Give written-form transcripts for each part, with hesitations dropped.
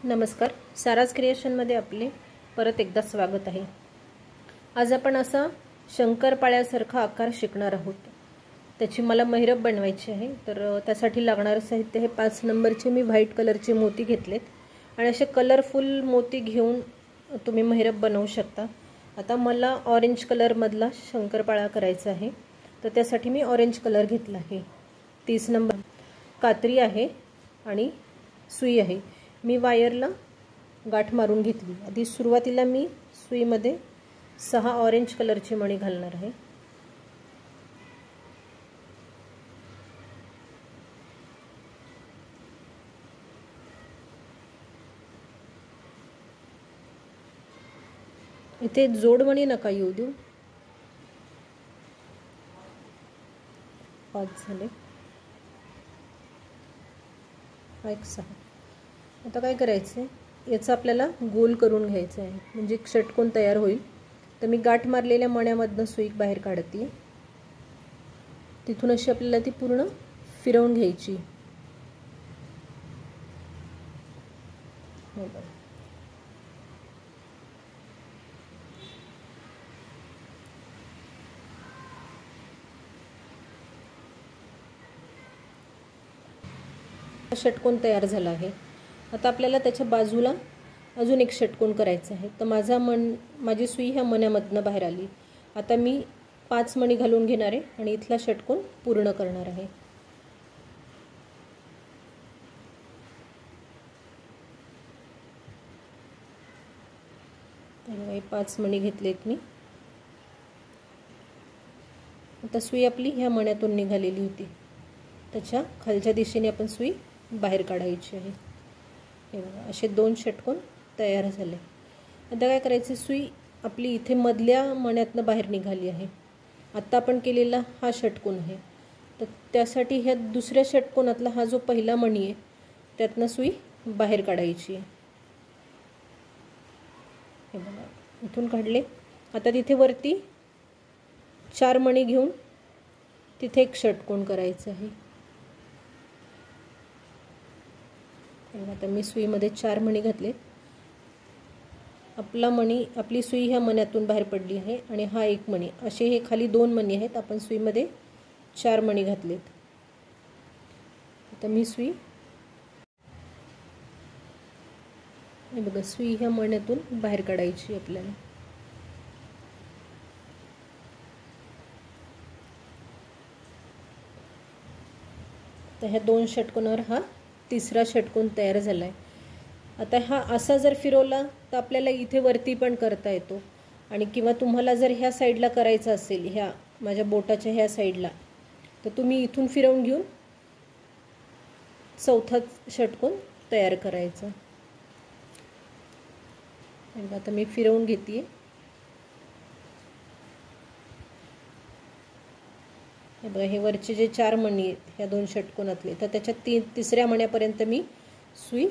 नमस्कार, साराज क्रिएशनमध्ये आपले परत एकदा स्वागत आहे। आज आपण असा शंकरपाळ्यासारखा आकार शिकणार आहोत। त्याची मला महिरप बनवायची आहे, तर त्यासाठी लागणारे साहित्य हे 5 नंबरचे मी व्हाईट कलरचे मोती घेतलेत आणि असे कलरफुल मोती घेऊन तुम्ही महिरप बनवू शकता। आता मला ऑरेंज कलर मधला शंकरपाळा करायचा आहे, तर त्यासाठी मी ऑरेंज कलर घेतला आहे। 30 नंबर कात्री आहे आणि सुई आहे। मी वायरला गाठ मारून घेतली। आधी सुरुवातीला मी सुईमध्ये 6 ऑरेंज कलरची मणी घालणार आहे। इथे जोडमणी नका येऊ देऊ। 5 झाले, 6। आता काय करायचं आहे, याचा आपल्याला गोल करून घ्यायचा आहे, म्हणजे एक षटकोन तयार होईल। तर मी गाठ मारलेल्या मण्यामधून सुई बाहेर काढते, तिथून अशी आपल्याला ती पूर्ण फिरवून घ्यायची। षटकोन तयार झाला आहे। आता आपल्याला त्याच्या बाजूला अजून एक षटकोन करायचा आहे। तर माझी सुई ह्या मण्यामधून बाहेर आली। आता मी 5 मणी घालून घेणार आहे आणि इथला षटकोन पूर्ण करणार आहे। तर 5 मणी घेतलेत मी। आता सुई आपली ह्या मण्यातून निघालेली होती, त्याच्या खालच्या दिशेने आपण सुई बाहेर काढायची आहे। हे बघा, असे 2 षटकोन तयार झाले। आता काय करायचे, सुई आपली इथे मधल्या मण्यातून बाहेर निघाली आहे। आता आपण केलेला हा षटकोन आहे, तर त्यासाठी ह्या दुसऱ्या षटकोनातला हा जो पहिला मणी आहे त्यातनं सुई बाहेर काढायची आहे। हे बघा, इथून काढले। आता तिथे वरती 4 मणी घेऊन तिथे एक षटकोन करायचं आहे। आता मी सुईमध्ये 4 मणी घातले। आपली सुई ह्या मण्यातून बाहेर पडली आहे आणि हा एक मणी, असे हे खाली 2 मणी आहेत। आपण सुईमध्ये 4 मणी घातलेत। आता मी सुई हे बघा, सुई ह्या मण्यातून बाहेर काढायची आपल्याला। तर ह्या 2 षटकोनावर हा तिसरा षटकोन तयार झाला आहे। आता हा असा जर फिरवला तर आपल्याला इथे वरती पण करता येतो, आणि किंवा तुम्हाला जर ह्या साईडला करायचं असेल, ह्या माझ्या बोटाच्या ह्या साईडला, तर तुम्ही इथून फिरवून घेऊन चौथा षटकोन तयार करायचा। आता मी फिरवून घेते। हे बघा, हे वरचे जे 4 मणी आहेत ह्या 2 षटकोनातले, तर त्याच्या तिसऱ्या मण्यापर्यंत मी सुई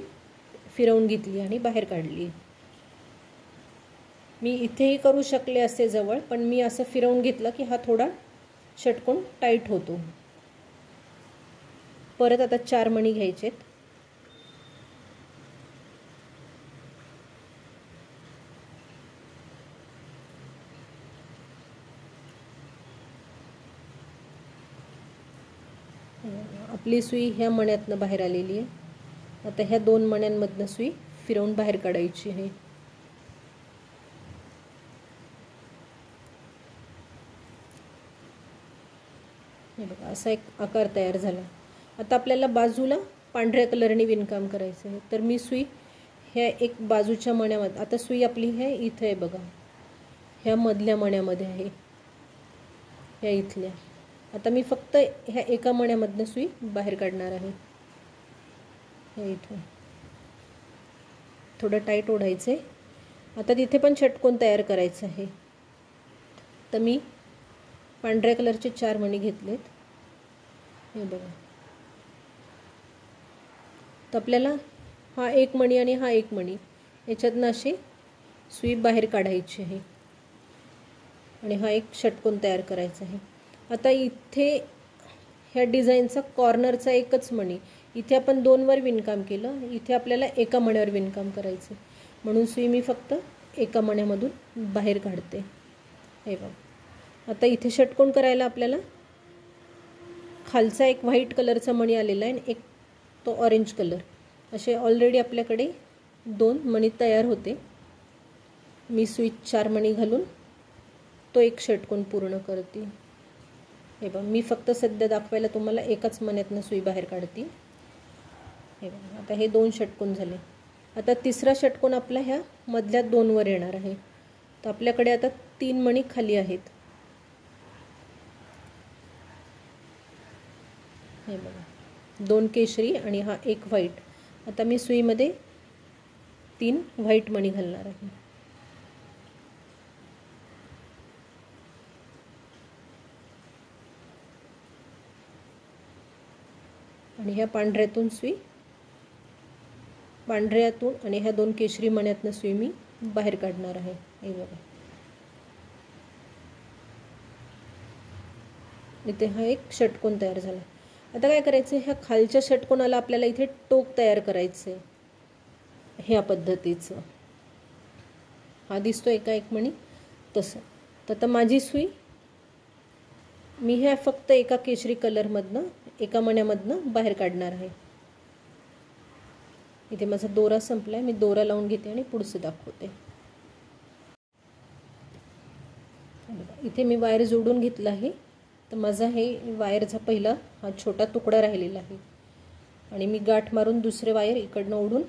फिरवून घेतली आणि बाहेर काढली। मी इथेही करू शकले असते जवळ, पण मी असं फिरवून घेतलं की हा थोडा षटकोन टाईट होतो। परत आता 4 मणी घ्यायचेत। आपली सुई ह्या मण्यातनं बाहेर आलेली आहे। आता ह्या 2 मण्यांमधनं सुई फिरवून बाहेर काढायची आहे। हे बघा, असा एक आकार तयार झाला। आता आपल्याला बाजूला पांढऱ्या कलरने विणकाम करायचं आहे। तर मी सुई ह्या एक बाजूच्या मण्यामध्ये, आता सुई आपली हे इथे आहे बघा, ह्या मधल्या मण्यामध्ये आहे, ह्या इथल्या। आता मी फक्त ह्या एका मण्यामधनं सुई बाहेर काढणार आहे। हे इथून थोडं टाईट ओढायचं आहे। आता तिथे पण षटकोन तयार करायचं आहे। तर मी पांढऱ्या कलरचे 4 मणी घेतलेत। हे बघा, तर आपल्याला हा एक मणी आणि हा एक मणी याच्यातनं अशी सुई बाहेर काढायची आहे आणि हा एक षटकोन तयार करायचा आहे। आता इथे ह्या डिझाईनचा कॉर्नरचा एकच मणी, इथे आपण 2वर विणकाम केलं, इथे आपल्याला एका मण्यावर विणकाम करायचं, म्हणून सुई मी फक्त एका मण्यामधून बाहेर काढते. हे बघा. आता इथे षटकोन करायला आपल्याला खालचा एक व्हाईट कलरचा मणी आलेला आहे आणि एक तो ऑरेंज कलर, असे ऑलरेडी आपल्याकडे 2 मणी तयार होते. मी सुईत 4 मणी घालून तो एक षटकोन पूर्ण करते. हे बघा, मी फक्त सध्या दाखवायला तुम्हाला एकाच मण्यातनं सुई बाहेर काढते. हे बघा, आता हे 2 षटकोन झाले. आता तिसरा षटकोन आपला ह्या मधल्या 2वर येणार आहे. तर आपल्याकडे आता 3 मणी खाली आहेत. हे बघा, 2 केशरी आणि हा एक व्हाईट. आता मी सुईमध्ये 3 व्हाईट मणी घालणार आहे. आणि ह्या पांढऱ्यातून सुई, पांढऱ्यातून आणि ह्या 2 केशरी मण्यातनं सुई मी बाहेर काढणार आहे. हे बघा, इथे हा एक षटकोन तयार झाला. आता काय करायचं, ह्या खालच्या षटकोनाला आपल्याला इथे टोक तयार करायचं आहे. ह्या पद्धतीचं हा दिसतो एका एक मणी तसं. तर आता माझी सुई मी ह्या फक्त एका केशरी कलरमधनं एका मण्यामधनं बाहेर काढणार आहे. इथे माझा दोरा संपलाय, मी दोरा लावून घेते आणि पुढचं दाखवते. इथे मी वायर जोडून घेतला आहे. तर माझा हे वायरचा पहिला हा छोटा तुकडा राहिलेला आहे आणि मी गाठ मारून दुसरे वायर इकडनं ओढून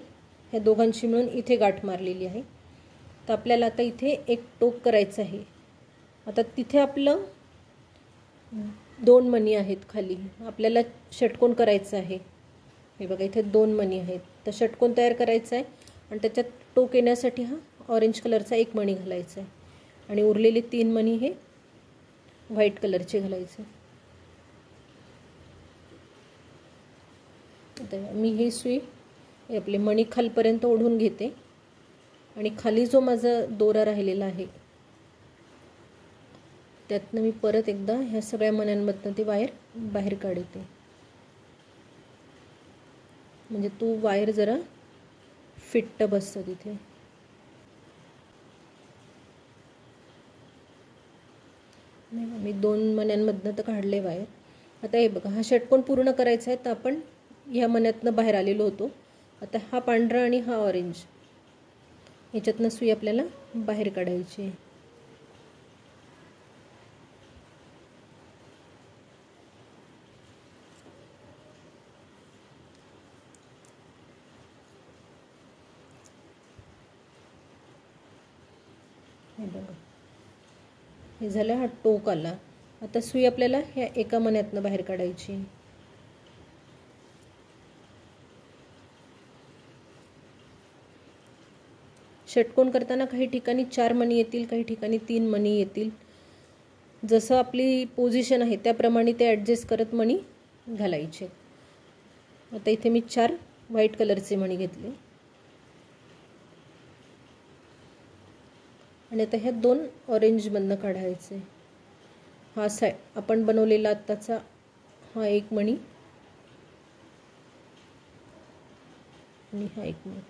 ह्या दोघांची मिळून इथे गाठ मारलेली आहे. तर आपल्याला आता इथे एक टोक करायचं आहे. आता तिथे आपलं 2 मणी आहेत खाली, आपल्याला षटकोन करायचं आहे. हे बघा, इथे 2 मणी आहेत. तर षटकोन तयार करायचा आहे आणि त्याच्यात टोक येण्यासाठी हा ऑरेंज कलरचा एक मणी घालायचा आहे आणि उरलेले 3 मणी हे व्हाईट कलरचे घालायचे. आता मी ही सुई आपले मणी खालपर्यंत ओढून घेते आणि खाली जो माझा दोरा राहिलेला आहे त्यातनं मी परत एकदा ह्या सगळ्या मण्यांमधनं ते वायर बाहेर काढते. म्हणजे तो वायर जरा फिट्ट बसतं तिथे. मी 2 मण्यांमधनं तर काढले वायर. आता हे बघा, हा षटकोन पूर्ण करायचा आहे. तर आपण ह्या मण्यातनं बाहेर आलेलो होतो. आता हा पांढरा आणि हा ऑरेंज ह्याच्यातनं सुई आपल्याला बाहेर काढायची आहे. हे बघा, हे झालं, हा टोक आला. आता सुई आपल्याला ह्या एका मण्यातनं बाहेर काढायची. षटकोन करताना काही ठिकाणी 4 मणी येतील, काही ठिकाणी 3 मणी येतील. जसं आपली पोझिशन आहे त्याप्रमाणे ते ॲडजस्ट करत मणी घालायचे. आता इथे मी 4 व्हाईट कलरचे मणी घेतले आणि आता ह्या 2 ऑरेंजमधनं काढायचे. हा आपण बनवलेला आत्ताचा हा एक मणी आणि हा एक मणी.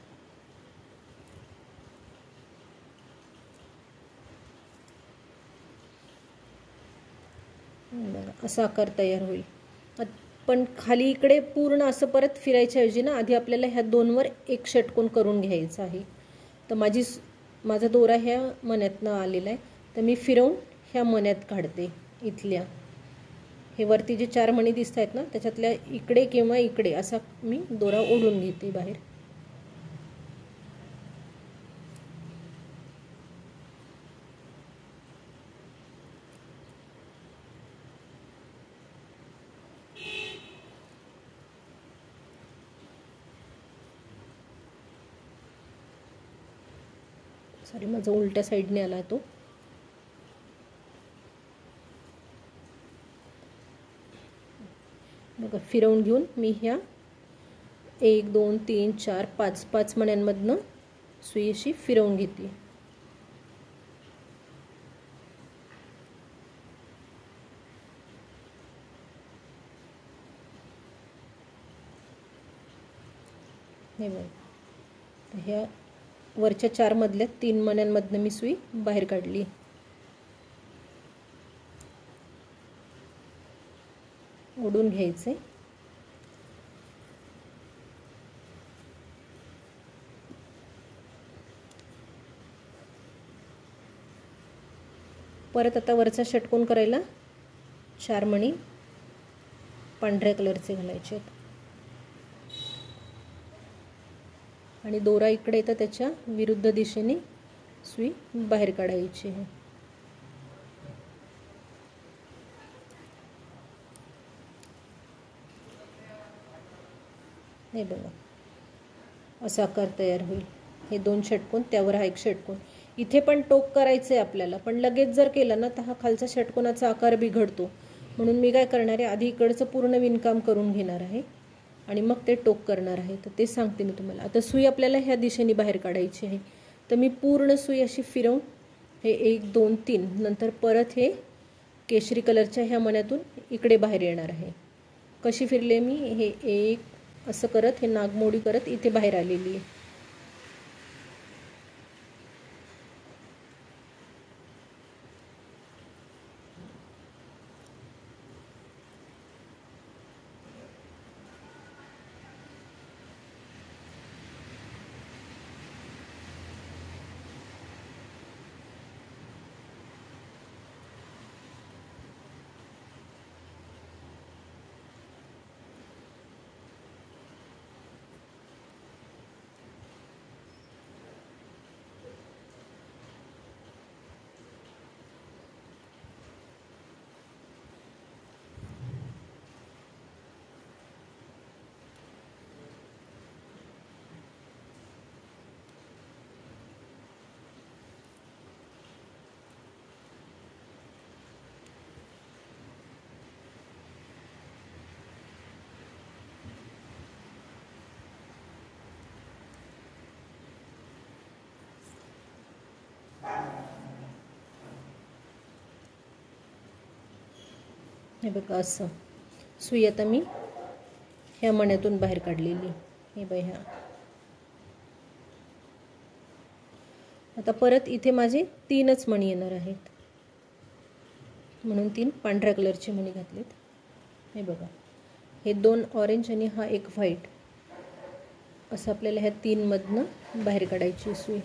बघा, असा आकार तयार होईल. पण खाली इकडे पूर्ण असं परत फिरायच्या ऐवजी ना आधी आपल्याला ह्या 2वर एक षटकोन करून घ्यायचा आहे. तर माझा दोरा ह्या मण्यातनं आलेला आहे. तर मी फिरवून ह्या मण्यात काढते. इथल्या हे वरती जे 4 मणी दिसत आहेत ना त्याच्यातल्या इकडे किंवा इकडे असा मी दोरा ओढून घेते बाहेर. सॉरी, माझा उलट्या साईडने आला तो. बघा, फिरवून घेऊन मी ह्या 1 2 3 4 5 मण्यांमधनं सुई अशी फिरवून घेते. हे बघ, ह्या वरच्या 4 मधल्या 3 मण्यांमधनं मी सुई बाहेर काढली. ओढून घ्यायचे. परत आता वरचा षटकोन करायला 4 मणी पांढऱ्या कलरचे घालायचे आहेत आणि दोरा इकडे येतं त्याच्या विरुद्ध दिशेने सुई बाहेर काढायची आहे. हे बघा, असा आकार तयार होईल. हे 2 षटकोन, त्यावर हा एक षटकोन. इथे पण टोक करायचं आहे आपल्याला, पण लगेच जर केलं ना तर हा खालचा षटकोनाचा आकार बिघडतो. म्हणून मी काय करणार आहे, आधी इकडचं पूर्ण विणकाम करून घेणार आहे आणि मग ते टोक करणार आहे. तर ते सांगते मी तुम्हाला. आता सुई आपल्याला ह्या दिशेने बाहेर काढायची आहे. तर मी पूर्ण सुई अशी फिरवून हे 1 2 3 नंतर परत हे केशरी कलरच्या ह्या मण्यातून इकडे बाहेर येणार आहे. कशी फिरले मी, हे 1 असं करत, हे नागमोडी करत इथे बाहेर आलेली आहे. हे बघा, असं सुई आता मी ह्या मण्यातून बाहेर काढलेली. हे बघा, ह्या आता परत इथे माझे 3च मणी येणार आहेत, म्हणून 3 पांढऱ्या कलरचे मणी घातलेत. हे बघा, हे 2 ऑरेंज आणि हा 1 व्हाईट, असं आपल्याला ह्या 3 मधनं बाहेर काढायची सुई.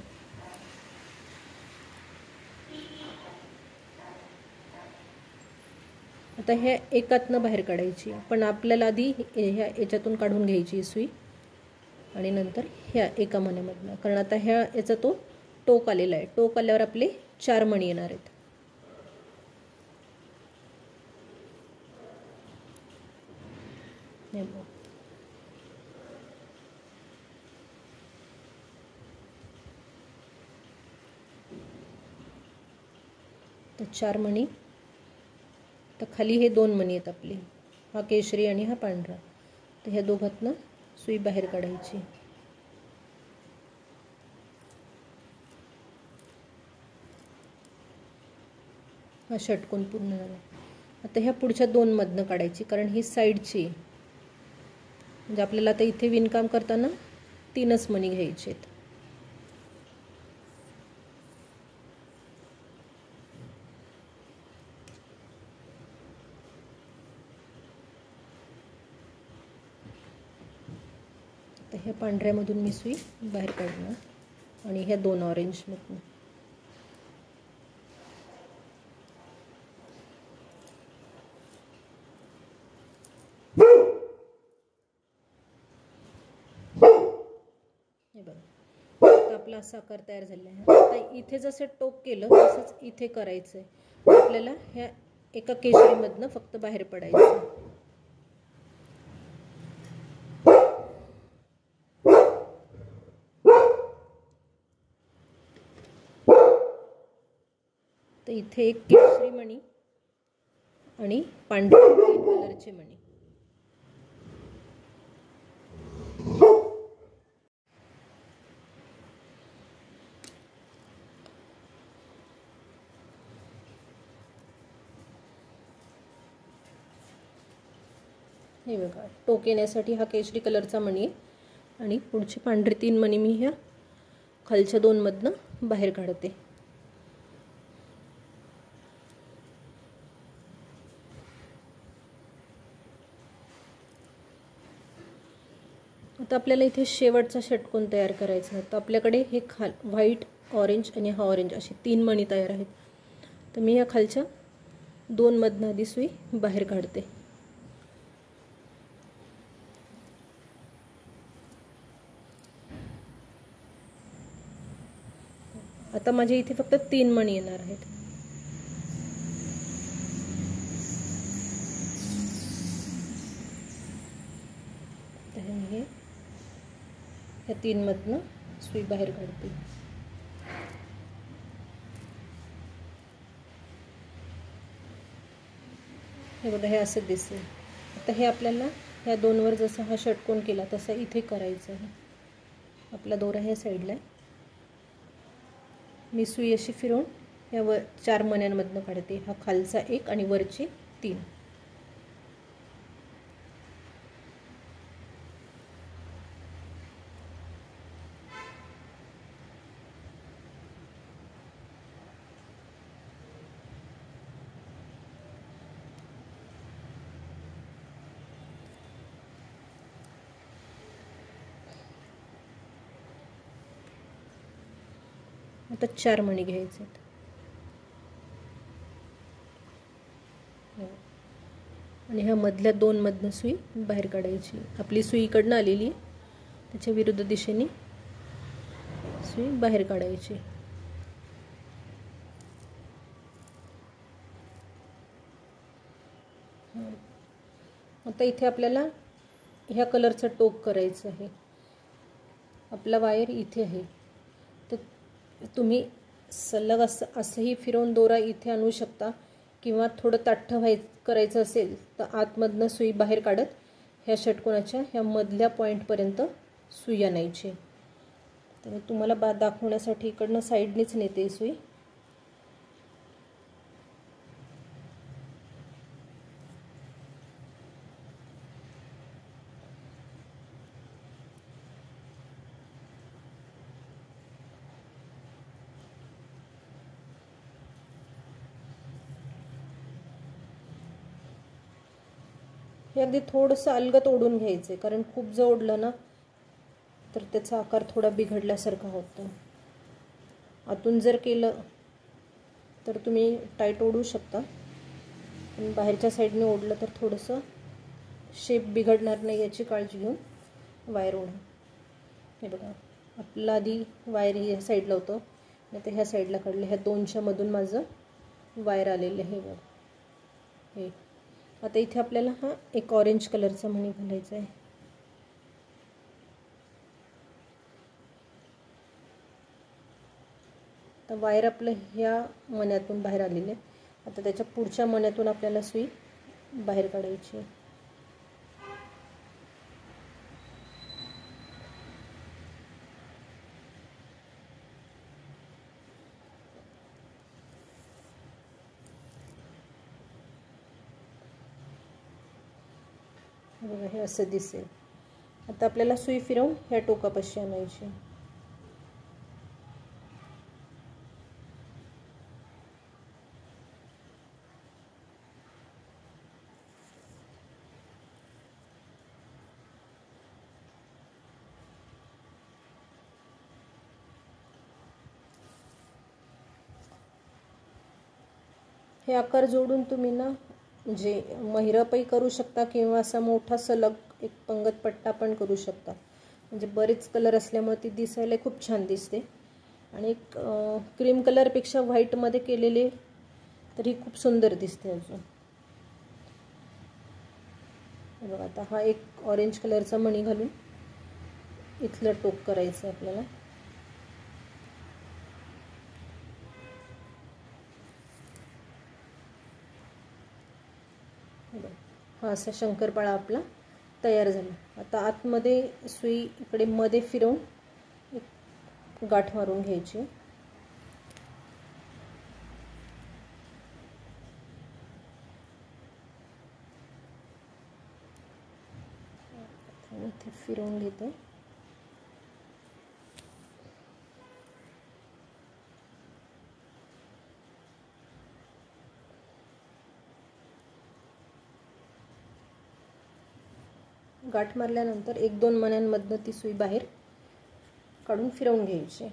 आता ह्या एकातनं बाहेर काढायची, पण आपल्याला आधी ह्या याच्यातून काढून घ्यायची सुई आणि नंतर ह्या एका मण्यामधनं, कारण आता ह्या याचा तो टोक आलेला आहे. टोक आल्यावर आपले 4 मणी येणार आहेत. तर 4 मणी, तर खाली हे 2 मणी आहेत आपले, हा केशरी आणि हा पांढरा. तर ह्या दोघातनं सुई बाहेर काढायची. हा षटकोन पूर्ण झाला. आता ह्या पुढच्या 2 मधनं काढायची, कारण ही साईडची, म्हणजे आपल्याला आता इथे विणकाम करताना 3च मणी घ्यायचे आहेत. तर ह्या पांढऱ्यामधून मी सुई बाहेर काढणार आणि ह्या 2 ऑरेंजमधून. हे बघा, आता आपला असा आकार तयार झाला आहे. आता इथे जसं टोक केलं तसंच इथे करायचं आहे. आपल्याला ह्या एका केशरीमधनं फक्त बाहेर पडायचं. तर इथे एक केशरी मणी आणि पांढऱ्या कलरचे मणी. हे बघा, टोक येण्यासाठी हा केशरी कलरचा मणी आहे आणि पुढचे पांढरे 3 मणी मी ह्या खालच्या 2 मधनं बाहेर काढते. आता आपल्याला इथे शेवटचा षटकोन तयार करायचा आहे. तर आपल्याकडे हे व्हाईट, ऑरेंज आणि हा ऑरेंज असे 3 मणी तयार आहेत. तर मी ह्या खालच्या 2 मधनं आधी सुई बाहेर काढते. आता माझ्या इथे फक्त 3 मणी येणार आहेत. तर मी ह्या 3 मधनं सुई बाहेर काढते. हे बघा, हे असं दिसेल. आता हे आपल्याला ह्या 2 वर जसा हा षटकोन केला तसा इथे करायचं आहे. आपला दोरा ह्या साईडला आहे. मी सुई अशी फिरवून ह्या 4 मण्यांमधनं काढते. हा खालचा 1 आणि वरचे 3. आता 4 मणी घ्यायचे आहेत. आणि ह्या मधल्या 2 मधनं सुई बाहेर काढायची. आपली सुई इकडनं आलेली आहे, त्याच्या विरुद्ध दिशेने सुई बाहेर काढायची. आता इथे आपल्याला ह्या कलरचं टोक करायचं आहे. आपला वायर इथे आहे, तर तुम्ही सलग असंही फिरवून दोरा इथे आणू शकता, किंवा थोडं ताठं करायचं असेल तर आतमधनं सुई बाहेर काढत ह्या षटकोनाच्या ह्या मधल्या पॉईंटपर्यंत सुई आणायची. तर मी तुम्हाला दाखवण्यासाठी इकडनं साईडनीच नेते सुई. हे अगदी थोडंसं अलगत ओढून घ्यायचं आहे, कारण खूप जर ओढलं ना तर त्याचा आकार थोडा बिघडल्यासारखा होतो. आतून जर केलं तर तुम्ही टाईट ओढू शकता, पण बाहेरच्या साईडने ओढलं तर थोडंसं शेप बिघडणार नाही याची काळजी घेऊन वायर ओढा. हे बघा, आपलं आधी वायर ह्या साईडला होतं, नाही तर ह्या साईडला काढलं. ह्या 2च्या मधून माझं वायर आलेलं आहे. बघा हे. आता इथे आपल्याला हा एक ऑरेंज कलरचा मणी घालायचा आहे. तर वायर आपलं ह्या मण्यातून बाहेर आलेलं आहे. आता त्याच्या पुढच्या मण्यातून आपल्याला सुई बाहेर काढायची. बघा, हे असं दिसेल. आता आपल्याला सुई फिरवून ह्या टोकापाशी आणायची. हे आकार जोडून तुम्ही ना म्हणजे महिरपही करू शकता, किंवा असा मोठा सलग एक पंगत पट्टा पण करू शकता. म्हणजे बरेच कलर असल्यामुळे ती दिसायला खूप छान दिसते. आणि क्रीम कलरपेक्षा व्हाईटमध्ये केलेले तरी खूप सुंदर दिसते अजून. बघा, आता हा एक ऑरेंज कलरचा मणी घालून इथलं टोक करायचं आपल्याला. हा असा शंकरपाळा आपला तयार झाला. आता आतमध्ये सुई इकडे मध्ये फिरवून एक गाठ मारून घ्यायची. इथे फिरवून घेते. गाठ मारल्यानंतर 1-2 मण्यांमधनं ती सुई बाहेर काढून फिरवून घ्यायची.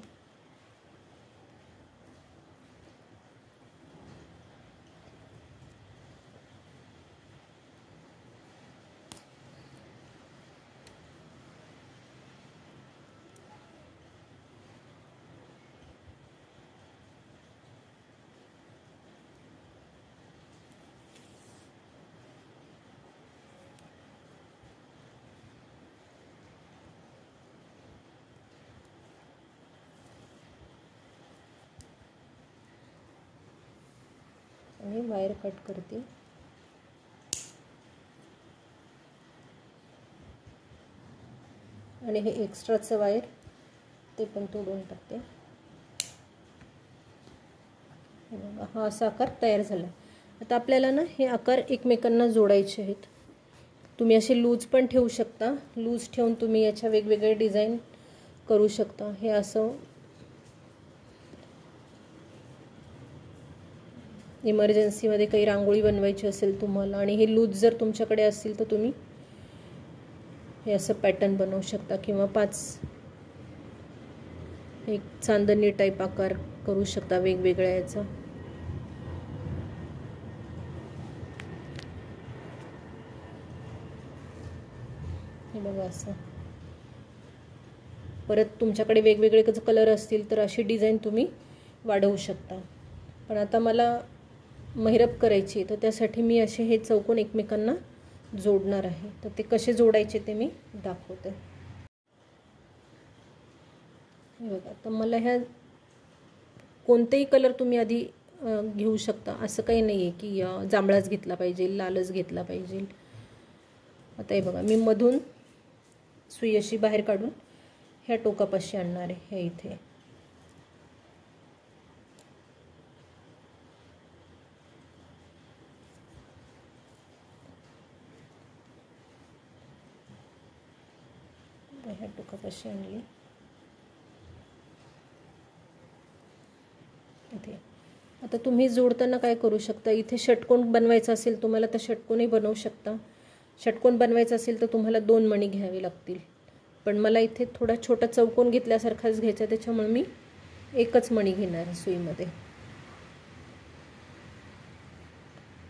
आणि वायर कट करते. आणि हे एक्स्ट्राचं वायर ते पण तोडून टाकते. हा असा आकार तयार झाला. आता आपल्याला ना हे आकार एकमेकांना जोडायचे आहेत. तुम्ही असे लूज पण ठेवू शकता. लूज ठेवून तुम्ही याच्या वेगवेगळे डिझाईन करू शकता. हे असं इमर्जन्सीमध्ये काही रांगोळी बनवायची असेल तुम्हाला आणि हे लूज जर तुमच्याकडे असतील तर तुम्ही हे असं पॅटर्न बनवू शकता किंवा 5 एक चांदणी टाईप आकार करू शकता वेगवेगळ्या याचा. हे बघा असं. परत तुमच्याकडे वेगवेगळे कलर असतील तर अशी डिझाईन तुम्ही वाढवू शकता. पण आता मला महिरप करायची तर त्यासाठी मी असे हे चौकोन एकमेकांना जोडणार आहे. तर ते कसे जोडायचे ते मी दाखवते. हे बघा. तर मला ह्या कोणतेही कलर तुम्ही आधी घेऊ शकता. असं काही नाही आहे की जांभळाच घेतला पाहिजे, लालच घेतला पाहिजे. आता हे बघा मी मधून सुई अशी बाहेर काढून ह्या टोकापाशी आणणार आहे. हे इथे ह्या टोकापाशी आणली. इथे आता तुम्ही जोडताना काय करू शकता, इथे षटकोन बनवायचा असेल तुम्हाला तर षटकोनही बनवू शकता. षटकोन बनवायचा असेल तर तुम्हाला 2 मणी घ्यावे लागतील. पण मला इथे थोडा छोटा चौकोन घेतल्यासारखाच घ्यायचा, त्याच्यामुळे मी एकच मणी घेणार आहे सुईमध्ये.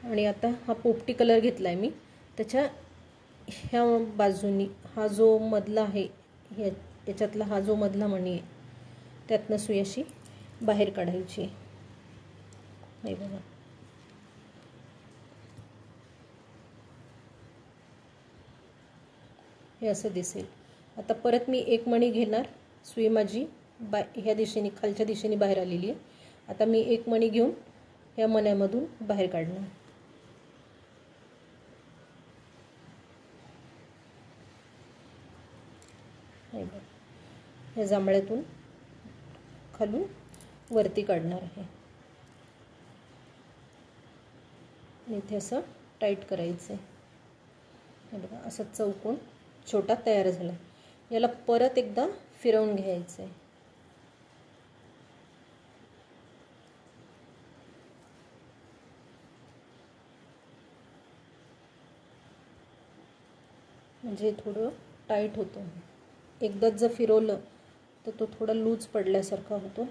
आणि आता हा पोपटी कलर घेतला आहे मी. त्याच्या ह्या बाजूनी हा जो मधला आहे याच्यातला हा जो मधला मणी आहे त्यातनं सुई अशी बाहेर काढायची. हे बघा. हे असं दिसेल. आता परत मी एक मणी घेणार. सुई माझी ह्या दिशेने खालच्या दिशेने बाहेर आलेली आहे. आता मी एक मणी घेऊन ह्या मण्यामधून बाहेर काढणार. हे बघा. ह्या जांभळ्यातून खालून वरती काढणार आहे. इथे असं टाईट करायचं आहे. हे बघा असा चौकोन छोटा तयार झाला. याला परत एकदा फिरवून घ्यायचं आहे. म्हणजे थोडं टाईट होतं. एकदाच जर फिरवलं तर तो थोडा लूज पडल्यासारखा होतो.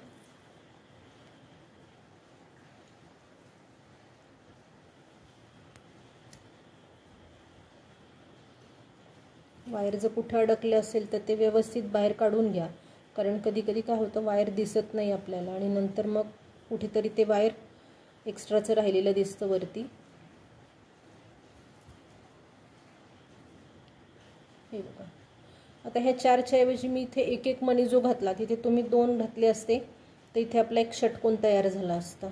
वायर जर कुठे अडकले असेल तर ते व्यवस्थित बाहेर काढून घ्या. कारण कधी कधी काय होतं वायर दिसत नाही आपल्याला आणि नंतर मग कुठेतरी ते वायर एक्स्ट्राचं राहिलेलं दिसतं वरती. हे बघा. आता ह्या 4च्या ऐवजी मी इथे एक एक मणी जो घातला तिथे तुम्ही 2 घातले असते तर इथे आपला एक षटकोन तयार झाला असता.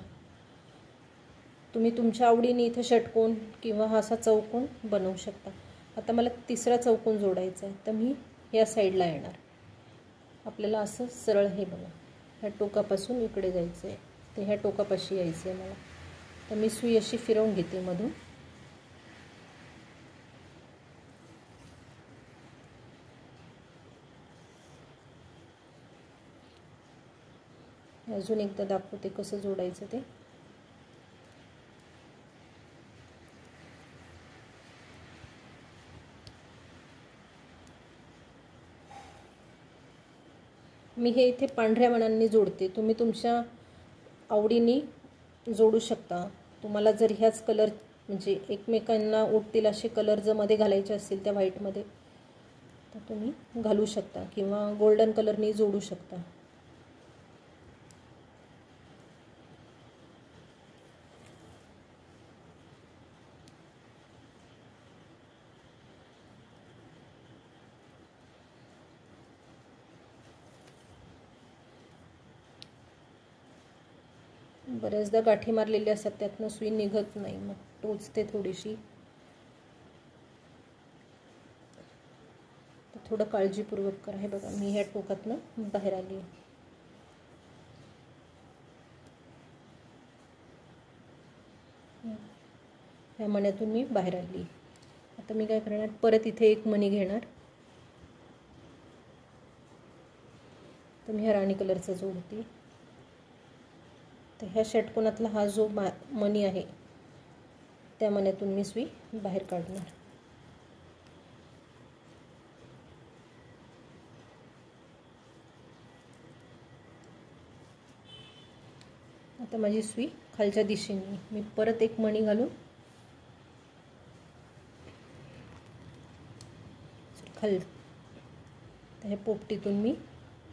तुम्ही तुमच्या आवडीने इथे षटकोन किंवा हा असा चौकोन बनवू शकता. आता मला तिसरा चौकोन जोडायचा आहे तर मी या साईडला येणार. आपल्याला असं सरळ हे बघा ह्या टोकापासून इकडे जायचं आहे तर ह्या टोकापाशी यायचं आहे मला. तर मी सुई अशी फिरवून घेते मधून. अजून एकदा दाखवते कसं जोडायचं ते. मी हे इथे पांढऱ्या मण्यांनी जोडते, तुम्ही तुमच्या आवडीने जोडू शकता. तुम्हाला जर ह्याच कलर म्हणजे एकमेकांना उठतील असे कलर जर मध्ये घालायचे असतील त्या व्हाईटमध्ये तर तुम्ही घालू शकता किंवा गोल्डन कलरनी जोडू शकता. बऱ्याचदा गाठी मारलेली असतात, त्यातनं सुई निघत नाही, मग टोचते थोडीशी. तर थोडं काळजीपूर्वक करा. हे बघा मी ह्या टोकातनं बाहेर आली आहे. ह्या मण्यातून मी बाहेर आली. आता मी काय करणार, परत इथे एक मणी घेणार. तर मी ह्या राणी कलरचा जोडते. तर ह्या षटकोनातला हा जो मणी आहे त्या मण्यातून मी सुई बाहेर काढणार. आता माझी सुई खालच्या दिशेने, मी परत एक मणी घालून खाली त्या पोपटीतून मी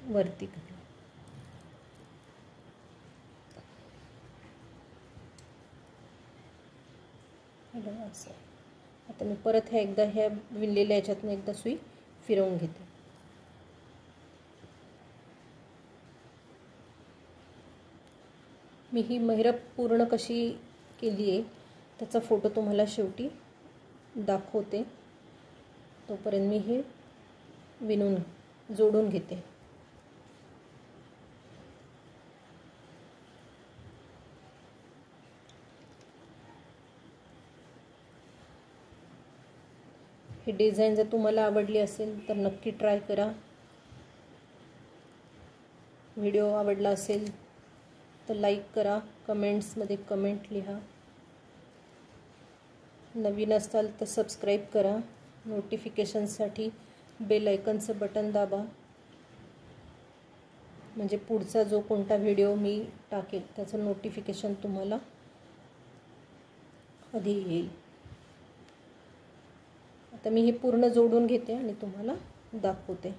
वरती घालू. असं. आता मी परत ह्या विणलेल्या याच्यातून एकदा सुई फिरवून घेते. मी ही महिरप पूर्ण कशी केली आहे त्याचा फोटो तुम्हाला शेवटी दाखवते. तोपर्यंत मी हे विणून जोडून घेते. ही डिझाईन जर तुम्हाला आवडली असेल तर नक्की ट्राय करा. व्हिडिओ आवडला असेल तर लाईक करा, कमेंट्समध्ये कमेंट लिहा. नवीन असाल तर सबस्क्राईब करा. नोटिफिकेशनसाठी बेल आयकनचं बटन दाबा, म्हणजे पुढचा जो कोणता व्हिडिओ मी टाकेल त्याचं नोटिफिकेशन तुम्हाला आधी येईल. आता मी हे पूर्ण जोडून घेते आणि तुम्हाला दाखवते.